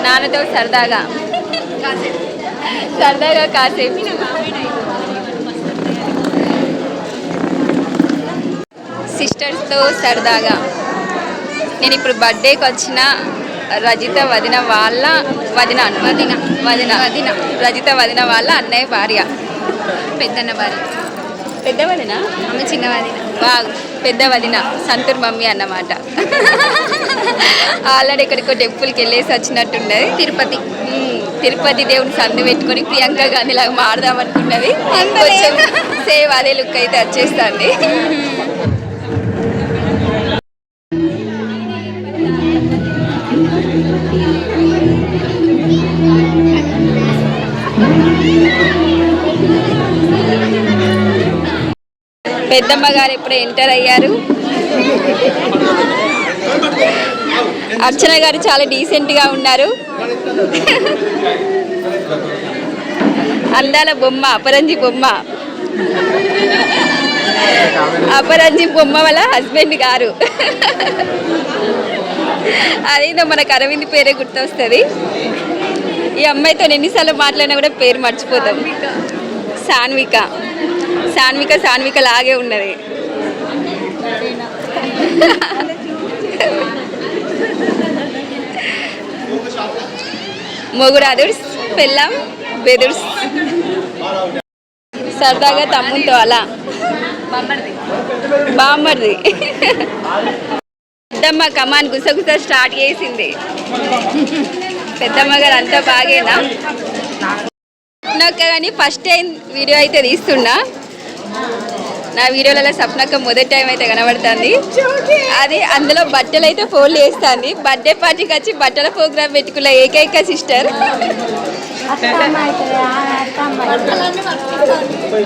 నాన్నతో సరదాగా సరదాగా కాసేపు సిస్టర్స్తో సరదాగా. నేను ఇప్పుడు బర్త్డేకి వచ్చిన రజిత వదిన వాళ్ళ వదిన రజిత వదిన వాళ్ళ అన్నయ్య భార్య, పెద్దన్న భార్య. పెద్ద వదిన, ఆమె చిన్న వదిన. బాగా పెద్ద వదిన, సంతూర్ మమ్మీ అన్నమాట. ఆల్రెడీ ఇక్కడికి టెంపుల్కి వెళ్ళేసి వచ్చినట్టున్నది. తిరుపతి దేవుని సందు పెట్టుకొని ప్రియాంక గాంధీ లాగా మారదాం అనుకున్నది. కొంచెం సేమ్ అదే లుక్ అయితే వచ్చేస్తుంది. పెద్దమ్మ గారు ఇప్పుడు ఎంటర్ అయ్యారు. అర్చన గారు చాలా డీసెంట్గా ఉన్నారు. అందాల బొమ్మ, అపరంజి బొమ్మ. అపరంజి బొమ్మ వాళ్ళ హస్బెండ్ గారు. అదేదో మనకు అరవింద్ పేరే గుర్తొస్తుంది. ఈ అమ్మాయితో ఎన్నిసార్లు మాట్లాడినా కూడా పేరు మర్చిపోతాం. సాన్విక లాగే ఉన్నది. మొగుడు అదుర్స్, పెళ్ళాం బెదుర్స్. సరదాగా తమ్ముతో అలా బామ్మర్ది. పెద్దమ్మ కమాన్ గుసగుస స్టార్ట్ చేసింది. పెద్దమ్మ గారు అంతా బాగేనా? నాకు కానీ ఫస్ట్ టైం వీడియో అయితే తీస్తున్నా. నా వీడియోలలో సప్నక్క మొదటి టైం అయితే కనబడుతుంది. అది అందులో బట్టలు అయితే ఫోల్డ్ చేస్తుంది. బర్త్డే పార్టీకి వచ్చి బట్టల ప్రోగ్రామ్ పెట్టుకున్న ఏకైక సిస్టర్.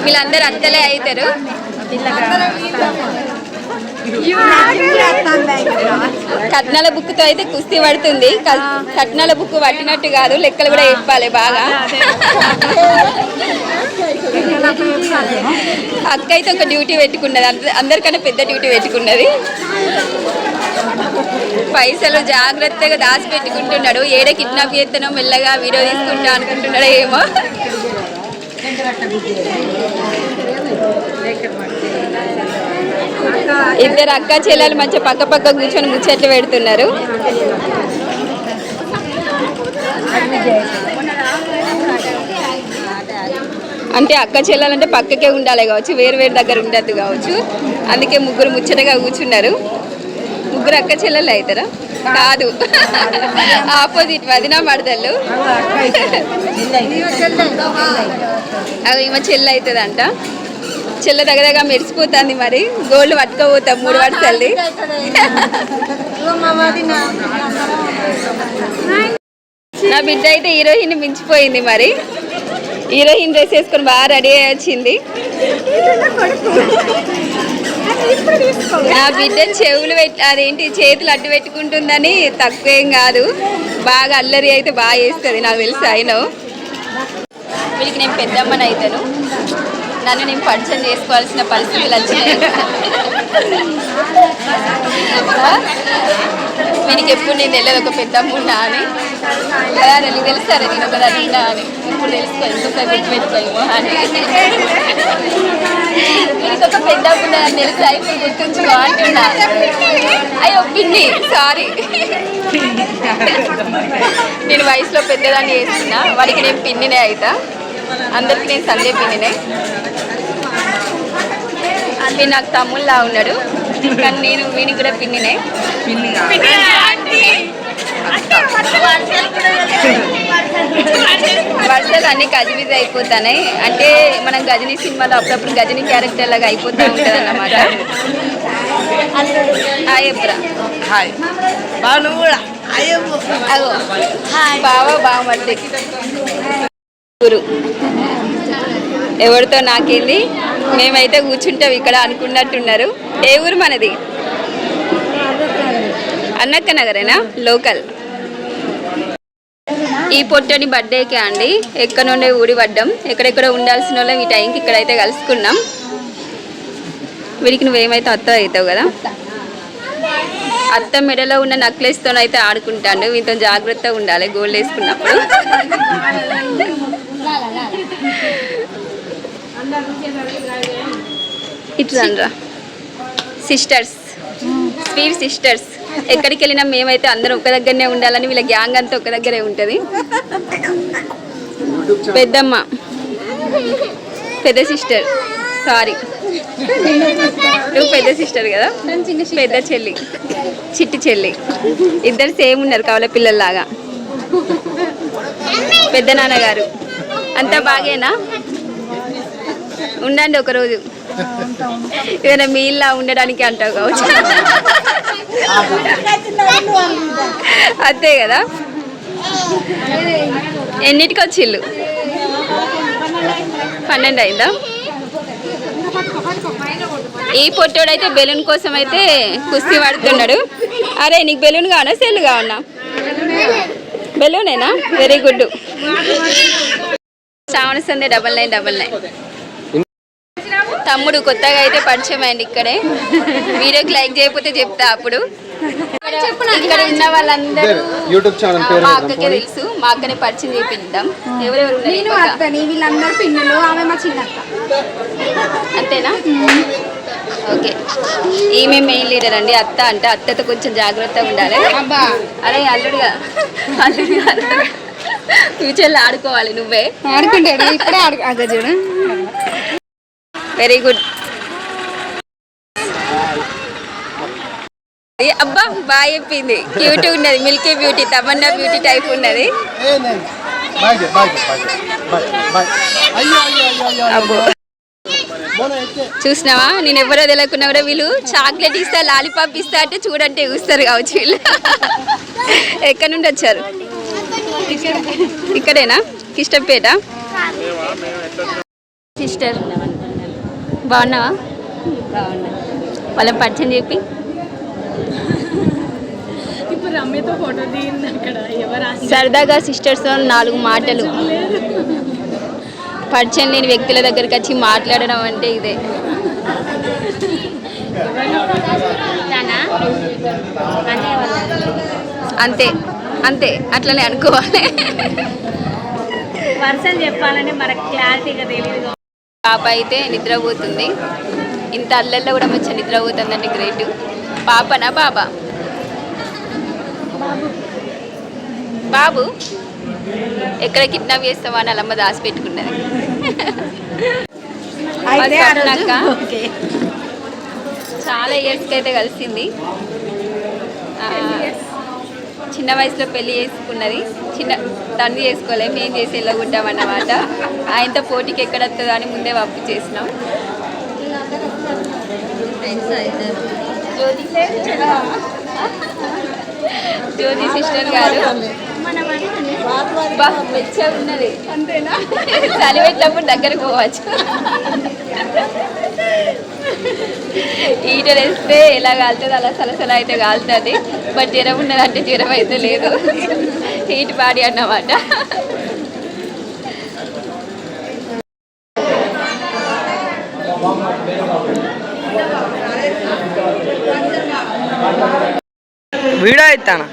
వీళ్ళందరూ అత్తలే అవుతారు. కట్నాల బుక్తో అయితే కుస్తీ పడుతుంది. కట్నాల బుక్ పట్టినట్టు కాదు, లెక్కలు కూడా చెప్పాలి బాగా. అక్క అయితే ఒక డ్యూటీ పెట్టుకున్నది, అందరికన్నా పెద్ద డ్యూటీ పెట్టుకున్నది. పైసలు జాగ్రత్తగా దాచి పెట్టుకుంటున్నాడు. ఏడే కిడ్నాప్ చేస్తానో మెల్లగా వీడియో తీసుకుంటా అనుకుంటున్నాడో ఏమో. ఇద్దరు అక్క చెల్లెలు మంచిగా పక్క పక్క కూర్చొని ముచ్చట్లు పెడుతున్నారు. అంటే అక్క చెల్లెలంటే పక్కకే ఉండాలి కావచ్చు, వేరు దగ్గర ఉండద్దు కావచ్చు. అందుకే ముగ్గురు ముచ్చటగా కూర్చున్నారు. ముగ్గురు అక్క చెల్లెలు అవుతారా? కాదు, ఆపోజిట్ వదిన మరదళ్ళు. అది ఈమె చెల్లె అవుతుందంట. చెల్ల దగ్గరగా మెరిసిపోతుంది. మరి గోల్డ్ పట్టుకోపోతాం 3 వరుసల్ది. నా బిడ్డ అయితే హీరోయిన్ మించిపోయింది. మరి హీరోయిన్ డ్రెస్ వేసుకొని బాగా రెడీ అయ్యి వచ్చింది. నా బిడ్డ చెవులు అదేంటి చేతులు అడ్డు పెట్టుకుంటుందని తక్కువేం కాదు. బాగా అల్లరి అయితే బాగా వేస్తుంది, నాకు తెలుసు. అయినా వీళ్ళకి నేను పెద్దమ్మని అవుతాను. నన్ను నేను పరిచయం చేసుకోవాల్సిన పరిస్థితులు వచ్చినాయి. వీనికి ఎప్పుడు నేను తెలియదు ఒక పెద్దమ్మ ఉన్నా అని. కదా నీకు తెలుస్తారా నేను ఒక దానిన్నా అని. ఇప్పుడు తెలుసుకో, ఇంకొక గుర్తుపెట్టుకోమో అని. వీనికి ఒక పెద్దమ్మ ఉన్నదని తెలుసా, ఇప్పుడు గుర్తుంచుకో అంటున్నా. అయ్యో పిన్ని, సారీ. నేను వయసులో పెద్దదాన్ని చేస్తున్నా, వాడికి నేను పిన్నినే అవుతా. అందరికి నేను సంజయ్ పిన్నినే. మీరు నాకు తమ్ముళ్ళలా ఉన్నాడు, కానీ నేను వీనికి కూడా పిన్నినే. వర్షాలు అన్నీ గజిబిజి అయిపోతున్నాయి. అంటే మనం గజనీ సినిమాలో అప్పుడప్పుడు గజనీ క్యారెక్టర్ లాగా అయిపోతూ ఉంటుంది అన్నమాట. హాయ్ ఎప్పురా? హాయ్ బావ బావమర్ది గురు. ఎవరితో నాకేంది, మేమైతే కూర్చుంటాం ఇక్కడ అనుకున్నట్టున్నారు. ఏ ఊరు మనది? అన్నక్క నగరేనా? లోకల్. ఈ పొట్టని బర్త్డేకే అండి ఎక్కడ నుండి ఊడి పడ్డాం. ఎక్కడెక్కడ ఉండాల్సిన వాళ్ళం ఈ టైంకి ఇక్కడైతే కలుసుకున్నాం. వీడికి నువ్వేమైతే అత్త అవుతావు కదా. అత్త మెడలో ఉన్న నెక్లెస్తో అయితే ఆడుకుంటాడు. వీటితో జాగ్రత్తగా ఉండాలి గోల్డ్ వేసుకున్నప్పుడు. ఇట్లా సిస్టర్స్, స్వీట్ సిస్టర్స్. ఎక్కడికి వెళ్ళినా మేమైతే అందరం ఒక దగ్గరనే ఉండాలని వీళ్ళ గ్యాంగ్ అంతా ఒక దగ్గరే ఉంటుంది. పెద్దమ్మ, పెద్ద సిస్టర్, సారీ నువ్వు పెద్ద సిస్టర్ కదా, పెద్ద చెల్లి, చిట్టి చెల్లి, ఇద్దరు సేమ్ ఉన్నారు కవల పిల్లల్లాగా. పెద్ద నాన్నగారు. అంతా బాగేనా? ఉండండి ఒకరోజు, ఏదైనా మీ ఇల్లా ఉండడానికి అంటావు కావచ్చు. అంతే కదా. ఎన్నిటికి వచ్చిళ్ళు? 12 అయిందా? ఈ పొట్టోడైతే బెలూన్ కోసం అయితే కుస్తీ పడుతున్నాడు. అరే నీకు బెలూన్ కావనా సెల్ కావన్నా? బెలూనేనా? Very good. శ్రావణ సందే 9999. తమ్ముడు కొత్తగా అయితే పరిచయం అయింది ఇక్కడే. వీడియోకి లైక్ చేయకపోతే చెప్తా అప్పుడు. ఇక్కడ ఉన్న వాళ్ళందరూ మా అక్కకే తెలుసు. మా అక్కనే పరిచయం చేపిద్దాం. ఎవరెవరు వీళ్ళందరూ పిన్నులు, ఆమె మా చిన్నక్క. అంతేనా? ఓకే. ఈమె మెయిన్ లీడర్ అండి. అత్త అంటే అత్తతో కొంచెం జాగ్రత్తగా ఉండాలి. అరే అల్లుడుగా, అల్లుడుగా ఫ్యూచర్లో ఆడుకోవాలి. నువ్వే ఆడుకుంటాడు ఇప్పుడే ఆడు చూడు. Very good. అబ్బా బాగా చెప్పింది. క్యూట్ ఉన్నది. Milky beauty, Tamannaah beauty type ఉన్నది. అబ్బో చూసినావా? నేను ఎవరో తెలియకున్నా కూడా వీళ్ళు చాక్లెట్ ఇస్తా, లాలీపాప్ ఇస్తా అంటే చూడంటే చూస్తారు కావచ్చు వీళ్ళు. ఎక్కడి నుండి వచ్చారు? ఇక్కడేనా? కిష్టంపేట. సిస్టర్ బాగున్నావా? బాగున్నా. వాళ్ళని పరిచయం చెప్పి. సరదాగా సిస్టర్స్తో 4 మాటలు. పరిచయం లేని వ్యక్తుల దగ్గరికి వచ్చి మాట్లాడడం అంటే ఇదే. అంతే అంతే, అట్లనే అనుకోవాలి. వర్షం చెప్పాలని మనకు క్లారిటీగా తెలియదు. పాప అయితే నిద్రపోతుంది. ఇంత అల్లల్లో కూడా మంచిగా నిద్రపోతుందండి. గ్రేట్. పాపనా బాబా? బాబు ఎక్కడ కిడ్నాప్ చేస్తావా అని అలమ్మ దాసి పెట్టుకున్నది. చాలా ఇయర్స్కి అయితే కలిసింది. చిన్న వయసులో పెళ్లి చేసుకున్నది. తను చేసుకోలేము, మేము చేసి వెళ్ళగొట్టామన్నమాట. ఆయనతో పోటీకి ఎక్కడ వస్తుందో అని ముందే పంపి చేసినాం. జ్యోతి సిస్టర్ గారు మెచ్చగా ఉన్నది. అంతేనా? చలి పెట్టినప్పుడు దగ్గరకు పోవచ్చు. హీటర్ వేస్తే ఎలా కాలుతుంది అలా సలసల అయితే కాలుతుంది. బట్ జ్వరం ఉన్నదంటే జ్వరం అయితే లేదు. హీట్ బాడీ అన్నమాట. వీడియో అవుతానా?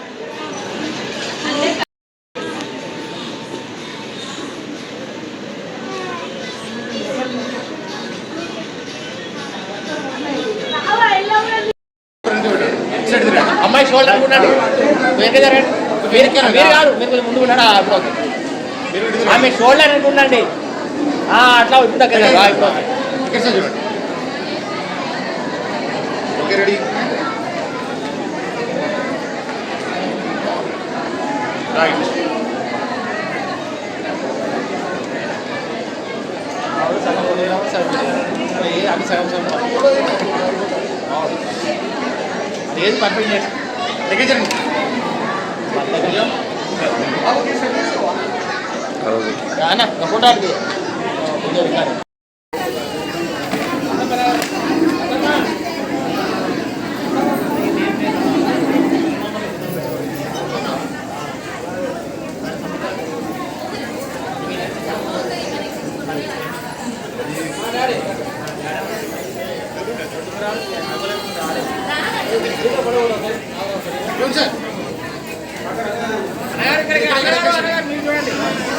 అమ్మాయి షోల్డర్ ఉండండి. మీరు కాదు, మీరు ముందు ఉన్నాడా? ఆమె షోల్డర్ ఉండండి. అట్లా ఇప్పుడు దగ్గర రెడీ. రైట్. అవి సగం ఏది పర్ఫెక్ట్ చేసి ఫోటో ఇక్కడ